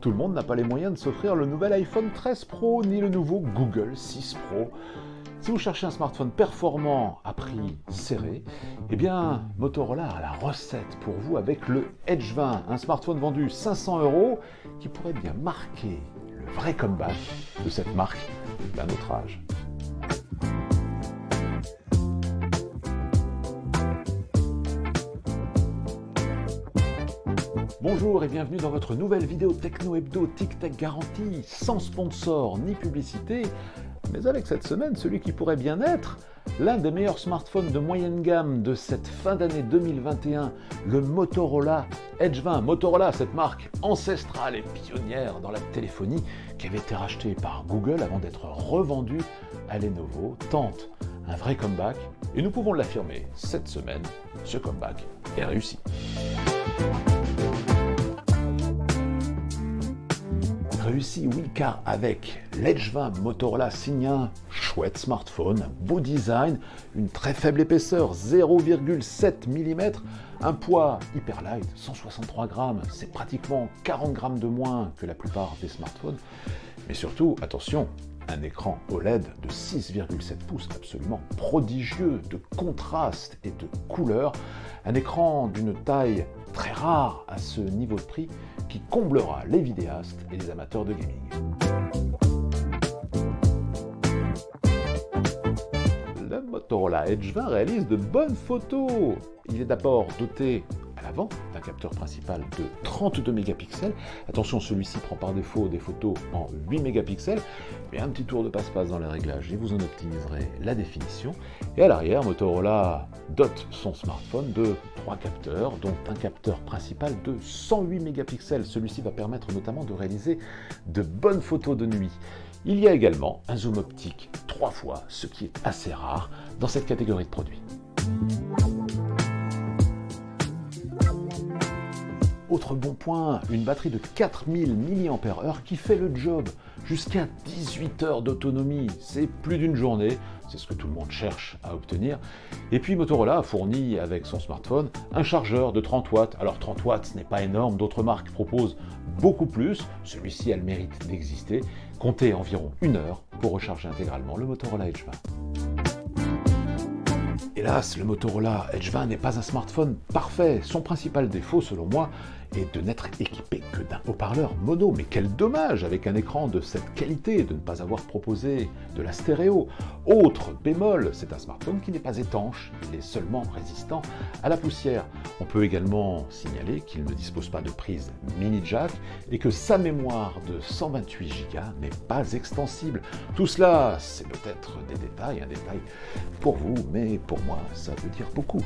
Tout le monde n'a pas les moyens de s'offrir le nouvel iPhone 13 Pro ni le nouveau Google 6 Pro. Si vous cherchez un smartphone performant à prix serré, eh bien Motorola a la recette pour vous avec le Edge 20, un smartphone vendu 500 € qui pourrait bien marquer le vrai comeback de cette marque d'un autre âge. Bonjour et bienvenue dans votre nouvelle vidéo Techno Hebdo Tic Tac garantie, sans sponsor ni publicité, mais avec cette semaine celui qui pourrait bien être l'un des meilleurs smartphones de moyenne gamme de cette fin d'année 2021, le Motorola Edge 20. Motorola, cette marque ancestrale et pionnière dans la téléphonie qui avait été rachetée par Google avant d'être revendue à Lenovo, tente un vrai comeback et nous pouvons l'affirmer cette semaine, ce comeback est réussi. Réussi, oui, car avec l'Edge 20, Motorola signe un chouette smartphone, beau design, une très faible épaisseur, 0,7 mm, un poids hyper light, 163 grammes, c'est pratiquement 40 grammes de moins que la plupart des smartphones, mais surtout, attention, un écran OLED de 6,7 pouces absolument prodigieux de contraste et de couleur, un écran d'une taille très rare à ce niveau de prix qui comblera les vidéastes et les amateurs de gaming. Le Motorola Edge 20 réalise de bonnes photos. Il est d'abord doté à l'avant d'un capteur principal de 32 mégapixels. Attention, celui-ci prend par défaut des photos en 8 mégapixels, mais un petit tour de passe-passe dans les réglages et vous en optimiserez la définition. Et à l'arrière, Motorola dote son smartphone de 3 capteurs, dont un capteur principal de 108 mégapixels. Celui-ci va permettre notamment de réaliser de bonnes photos de nuit. Il y a également un zoom optique 3 fois, ce qui est assez rare dans cette catégorie de produits. Autre bon point, une batterie de 4000 mAh qui fait le job, jusqu'à 18 heures d'autonomie, c'est plus d'une journée, c'est ce que tout le monde cherche à obtenir. Et puis Motorola a fourni avec son smartphone un chargeur de 30 watts. Alors 30 watts ce n'est pas énorme, d'autres marques proposent beaucoup plus, celui-ci a le mérite d'exister. Comptez environ 1 heure pour recharger intégralement le Motorola Edge 20. Hélas, le Motorola Edge 20 n'est pas un smartphone parfait. Son principal défaut, selon moi, est de n'être équipé que d'un haut-parleur mono. Mais quel dommage avec un écran de cette qualité de ne pas avoir proposé de la stéréo. Autre bémol, c'est un smartphone qui n'est pas étanche, il est seulement résistant à la poussière. On peut également signaler qu'il ne dispose pas de prise mini jack et que sa mémoire de 128 Go n'est pas extensible. Tout cela, c'est peut-être des détails, un détail pour vous, mais pour moi, ça veut dire beaucoup.